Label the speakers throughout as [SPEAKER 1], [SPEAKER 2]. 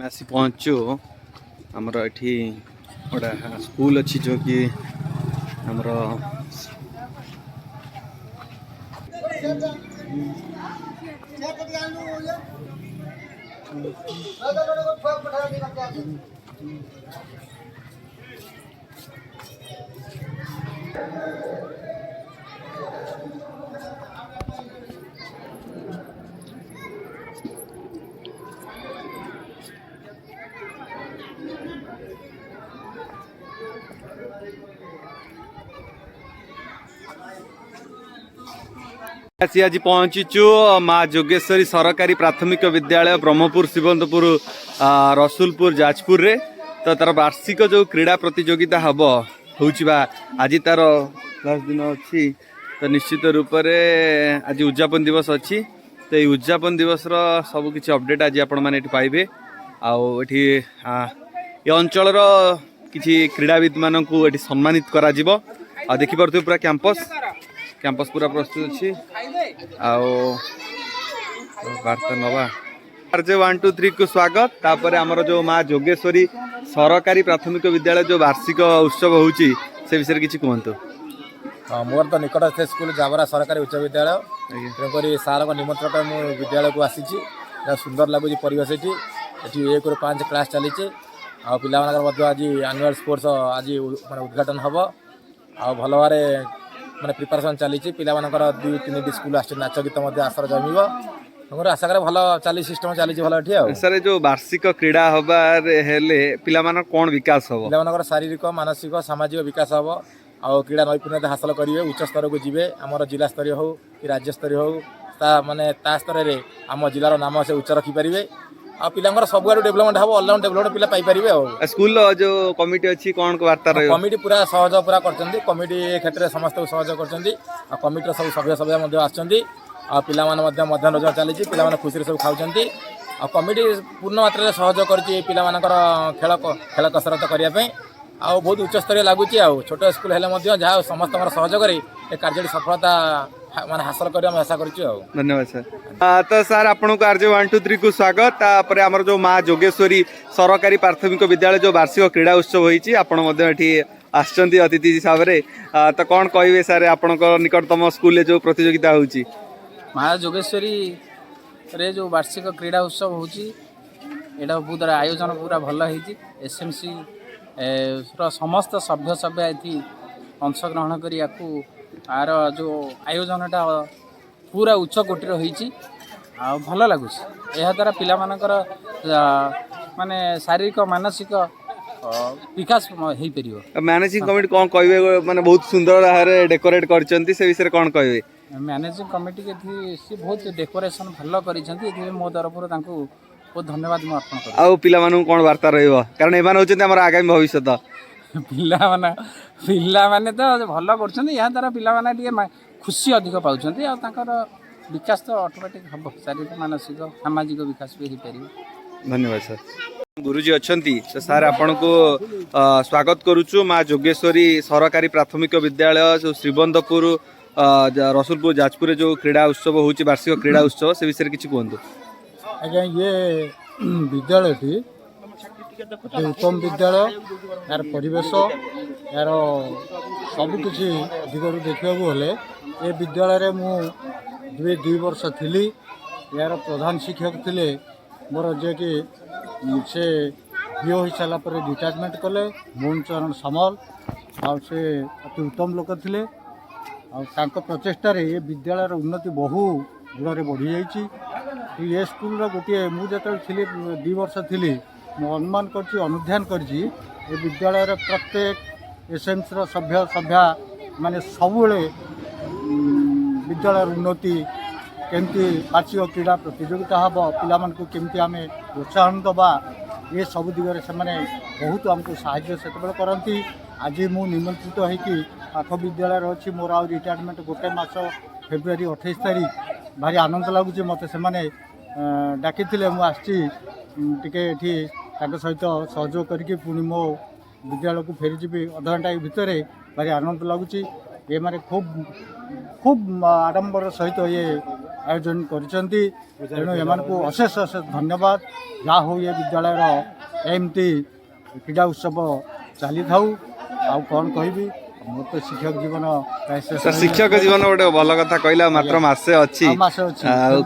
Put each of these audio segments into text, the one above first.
[SPEAKER 1] आसी पहुँचु आमर ये गोटे स्कूल अच्छी जो कि आमर आज पहुँचीचु माँ जोगेश्वरी सरकारी प्राथमिक विद्यालय ब्रह्मपुर शिवंतपुर रसुलपुर जाजपुर रे तो तार वार्षिक जो क्रीड़ा प्रतियोगिता हम होगा आज तार लास्ट दिन अच्छी तो निश्चित रूप से आज उद्यापन दिवस अच्छी तो ये उद्यापन दिवस सब किसी अपडेट आज आपण मैंने पाइबे आठी ये अंचल किसी क्रीड़ाविद मान को सम्मानित करा देखिपे पूरा कैंपस पूरा प्रस्तुत अच्छी वार्ता नवा RJ 123 को स्वागत तापर आमर जो माँ जोगेश्वरी सरकारी प्राथमिक विद्यालय जो वार्षिक उत्सव होची से विषय किसी कहतु।
[SPEAKER 2] मोर तो निकटस्थ स्कूल जावरा सरकारी उच्च विद्यालय तेणुक सार निमंत्रण मुझे विद्यालय को आसी सुंदर लगुच परिवेश ये 1 ରୁ 5 क्लास चली आज एनुअल स्पोर्ट्स आज उद्घाटन हम आ भल भाव माने प्रिपरेशन चली पिला 2-3 स्कूल आस नाच गीत आसर जमीब आशा कर भल चली सिस्टम चली भल ये
[SPEAKER 1] सर जो वार्षिक क्रीड़ा हबार हेले पिला मान कौन विकास हो
[SPEAKER 2] पिला शारीरिक मानसिक सामाजिक विकास हम आ क्रीड़ा नैपुण्यता हासिल करेंगे उच्च स्तर को जीवे आमर जिला स्तरीय हो कि राज्य स्तरीय हो माने ता स्तर में आम जिलार नाम से उच्च रखिपारे आ पिला सब आड़ डेभलपमेंट हम ऑलराउंड डेभलपमेंट पिला पाइपर
[SPEAKER 1] स्कूल जो कमिटी अच्छी कौन वार्ता
[SPEAKER 2] कमिटी पूरा सहयोग पूरा कर कमिटी क्षेत्र में समस्त सहयोग कर कमिटी सब सभ्य सभ्य आसुँच पिला मध्याह्न भोजन चली पिला खुशी सब खाऊँ आ कमिटी पूर्ण मात्रा सहयोग कर खेल खेल कसरत करने आ बहुत उच्च स्तरीय लगुच छोट स्कूल है जहाँ समस्त सहयोग कार्य सफलता माने हासिल कर आशा कर
[SPEAKER 1] धन्यवाद सर। तो सर आपन को RJ 123 को स्वागत तापर आमर जो माँ जोगेश्वरी सरकारी प्राथमिक विद्यालय जो वार्षिक क्रीड़ा उत्सव होती आसचंती अतिथि हिसाब से तो कौन कहे सर आपण निकटतम स्कूल जो प्रतियोगिता होची
[SPEAKER 3] माँ जोगेश्वरी रे जो वार्षिक क्रीड़ा उत्सव होची एटा बहुत आयोजन पूरा भल होती SMC समस्त सभ्य सभ्य ये अंशग्रहण कर आर जो आयोजनटा पूरा उच्च कोटि रही भल लगुच यह द्वारा पिला मानकर माने शारीरिक मानसिक विकास हो पार।
[SPEAKER 1] मैनेजिंग कमिटी कौन कहे माने बहुत सुंदर भाव डेकोरेट करछंती से विषय कौन कहे
[SPEAKER 3] मैनेजिंग कमिटी के सी बहुत डेकोरेशन भल कर मो तरफ बहुत धन्यवाद मुझे अर्पण कर
[SPEAKER 1] आउ पिला मानू कौन वार्ता रहिबो कारण एमान होचंती हमर आगामी भविष्य
[SPEAKER 3] पिला माने तो भल कर द्वारा पिला खुशी अधिक पाँच विकास तो ऑटोमेटिक हम शारीरिक मानसिक सामाजिक विकास भी हो पार।
[SPEAKER 1] धन्यवाद सर। गुरुजी अच्छी तो सर आपण को स्वागत करुचु माँ जोगेश्वरी सरकारी प्राथमिक विद्यालय जो श्रीवंतपुर रसुलपुर जाजपुर जो क्रीड़ा उत्सव होची वार्षिक क्रीड़ा उत्सव से विषय किसी कहतु।
[SPEAKER 4] आज्ञा ये विद्यालय थी उत्तम विद्यालय यार परिवेश यार सबकि दिगरू देखा हेले ये विद्यालय मुझे 2 वर्ष थी यार प्रधान शिक्षक थे मोर जे कि से पीओ हो सारापर रिटायरमेंट कले मोहन चरण सामल से अति उत्तम लोक थे प्रचेषार ये विद्यालय उन्नति बहु गुण बढ़ी जाइए ये स्कूल गोटे मुझे 2 वर्ष थी अनुमान कर अनुध्यान कर विद्यालय प्रत्येक SMC सभ्य सभ्या माने सबुले विद्यालय उन्नति केमती वार्षिक क्रीड़ा प्रतियोगिता हम पिलामान को केमती आम प्रोत्साहन दबा ये सब दिगरे से बहुत आमको साहाय्य से करती। आज मु निमंत्रित होगी पाख विद्यालय अच्छी मोर आ रिटायरमेंट गोटे मास फेब्रुआरी 28 तारीख भारी आनंद लगुच मत से डाकी मुझे सहित सहयोग करके पुणी मो विद्यालय को फेरी जी अध घंटा भितर भारी आनंद लगुच ये माने खूब खूब आडंबर सहित ये ଆୟୋଜନ କରିଛନ୍ତି। ତେଣୁ ଏମାନଙ୍କୁ ଅଶେଷ ଅଶେଷ ଧନ୍ୟବାଦ। ଯାହା ହଉ ଏ ବିଦ୍ୟାଳୟର ଏମିତି କ୍ରୀଡ଼ା ଉତ୍ସବ ଚାଲିଥାଉ। ଆଉ କ'ଣ କହିବି, ମୋର ତ ଶିକ୍ଷକ ଜୀବନ ପ୍ରାୟ ଶେଷ
[SPEAKER 1] ସାର୍ ଶିକ୍ଷକ ଜୀବନ ଗୋଟେ ଭଲ କଥା କହିଲା, ମାତ୍ର ମାସେ ଅଛି।
[SPEAKER 4] ଆଉ ମାସେ ଅଛି।
[SPEAKER 1] ଆଉ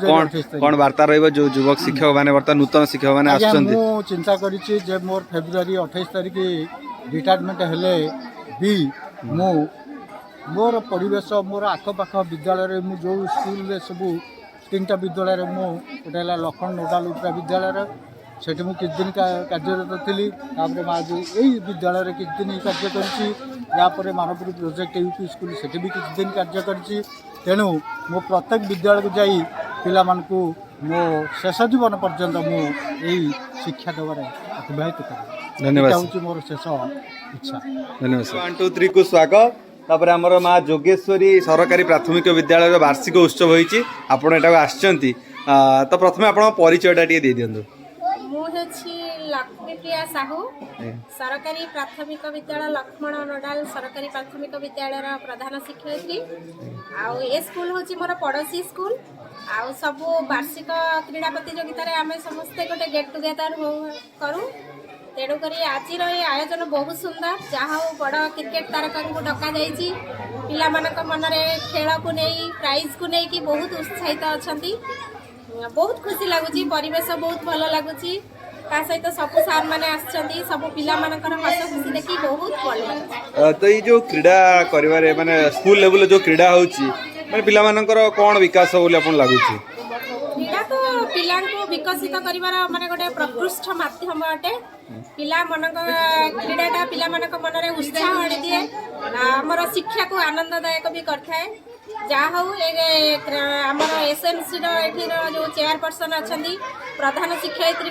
[SPEAKER 1] କ'ଣ ବାର୍ତ୍ତା ରହିବ ଯୋଉ ଯୁବକ ଶିକ୍ଷକ ମାନେ ବର୍ତ୍ତମାନ ନୂତନ ଶିକ୍ଷକ ମାନେ
[SPEAKER 4] ଆଜ୍ଞା,
[SPEAKER 1] ଆସୁଛନ୍ତି?
[SPEAKER 4] ମୁଁ ଚିନ୍ତା କରିଛି ଯେ ମୋର ଫେବୃଆରୀ 28 ତାରିଖ ରିଟାୟାରମେଣ୍ଟ ହେଲେ ବି ମୁଁ ମୋର ପରିବେଶ, ମୋର ଆଖପାଖ ବିଦ୍ୟାଳୟରେ ମୁଁ ଯେଉଁ ସ୍କୁଲରେ ସବୁ 3ଟା ବିଦ୍ୟାଳୟରେ ମୁଁ ଗୋଟେ ହେଲା ଲକ୍ଷ୍ମଣ ନୋଡାଲ ଉଚ୍ଚ ବିଦ୍ୟାଳୟରେ, ସେଠି ମୁଁ କିଛି ଦିନ କାର୍ଯ୍ୟରତ ଥିଲି। ତାପରେ ଏଇ ବିଦ୍ୟାଳୟରେ କିଛି ଦିନ କାର୍ଯ୍ୟ କରିଛି। यापर मानपुर प्रोजेक्ट यूपी स्कूल सेठी भी किसी दिन कार्य करी। तेणु मो प्रत्येक विद्यालय को जाई पिला मानकु मो शेष जीवन पर्यंत मो यही शिक्षा देवार अतिबाहित कर।
[SPEAKER 1] धन्यवाद
[SPEAKER 4] हूँ मोर शेष इच्छा।
[SPEAKER 1] धन्यवाद 1 2 3 को स्वागत। तापर आमर माँ जोगेश्वरी सरकारी प्राथमिक विद्यालय वार्षिक उत्सव होईची आपण एटा आछंती। तो प्रथमे आपण परिचयटा टी दे दियंतु।
[SPEAKER 5] लक्ष्मीप्रिया साहू सरकारी प्राथमिक विद्यालय लक्ष्मण नोडाल सरकारी प्राथमिक विद्यालय प्रधान शिक्षयित्री। आउ ए स्कूल हूँ मोर पड़ोसी स्कूल। आउ सबू वार्षिक क्रीड़ा प्रतियोगितार आम समस्ते गोटे गेट टुगेदर करूँ। तेणुक आज आयोजन बहुत सुंदर। जहाँ बड़ क्रिकेट तारका को डका जाइए पिला मनरे खेल को नहीं प्राइज को नहीं बहुत उत्साहित अच्छा। बहुत खुशी लगुच परिवेश बहुत भल लगुच। ता सहित सब सार मैंने आसछंती सब पिला मानकर हस खुशी देखी बहुत भल लगुच।
[SPEAKER 1] तो ये जो क्रीड़ा करिवारे माने स्कूल लेवल जो क्रीड़ा होची माने पिला मानकर कोन विकास बोली आपन लागुची?
[SPEAKER 5] क्रीड़ा तो पिला को विकसित करिवार माने गोटे प्रकृष्ट माध्यम अटे। पिला मनक क्रीडाटा पिला मनक मनरे उत्साह आनी दिए। आमर शिक्षा को आनंददायक भी करथाए। जहाँ हूँ आमर एसएमसी जो चेयरपर्सन अच्छा प्रधान शिक्षयित्री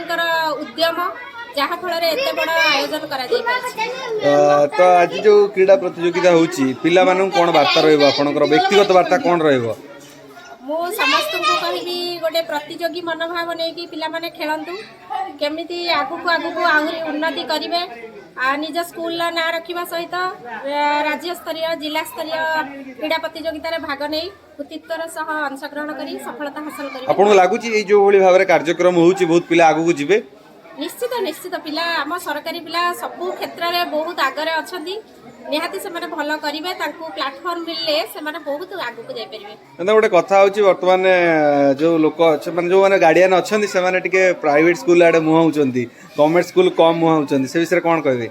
[SPEAKER 5] उद्यम जहाँ फल एत बड़ आयोजन करा
[SPEAKER 1] तो आज जो क्रीड़ा प्रतियोगिता होची पिला मानन कोन वार्ता रहइबो आपनकर व्यक्तिगत वार्ता कोन रहइबो?
[SPEAKER 5] मु समस्त को कहबी गोटे प्रतियोगी मनोभाव नहीं कि पिला माने खेलंतु केमिति आगु को आहरी उन्नति करिवे। निज स्कूल ना रखा सहित राज्य स्तरीय जिला स्तरीय क्रीड़ा प्रतियोगितार भाग नहीं कृतित्वर सह अंशग्रहण करी सफलता हासिल करी।
[SPEAKER 1] आपन लागुची ए जो भली भाबरे कार्यक्रम होची बहुत पिला आगु को जिवे?
[SPEAKER 5] निश्चित निश्चित पिला आम सरकारी पिला सबु क्षेत्र में बहुत आगरे अछंती। निहाती से माने भलो करिवे तांको प्लेटफॉर्म मिलले से माने बहुत आगु को जाय परिवे।
[SPEAKER 1] एंदा गोटे कथा होची वर्तमान जो लोक माने जो माने गार्डियन अछंती से माने टिके प्राइवेट स्कूल आडे मुहाउचंती गवर्नमेंट स्कूल कम मुहाउचंती से विषय कोन कहबे?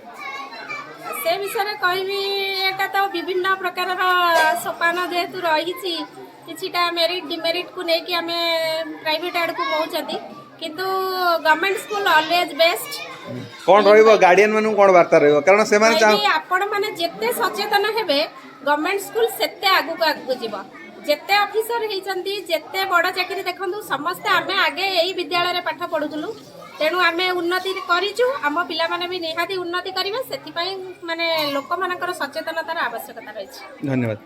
[SPEAKER 5] से विषय कहबी एटा तो विभिन्न प्रकार सोपान जेहेतु रही किछिटा मेरिट डिमेरिट को नहीं कि आमे प्राइवेट आड़ को मुहाउचंती किंतु गवर्नमेंट स्कूल ऑलवेज बेस्ट।
[SPEAKER 1] कोन रहइबो गार्डियन मानु कोन वार्ता रहइबो कारण से माने
[SPEAKER 5] आपण माने जेते सचेतन हेबे गवर्नमेंट स्कूल सेते आगु को जीव। जेते ऑफिसर हेचंती जेते बड़ चाकरी देखंतु समस्त आमे आगे एही विद्यालय रे पाठ पढुतलु। तेणु आमे उन्नति करिचु आम पिला माने भी निहाती उन्नति करिवे। सेति पई माने लोक मानकर सचेतनतार आवश्यकता रहिछि।
[SPEAKER 1] धन्यवाद।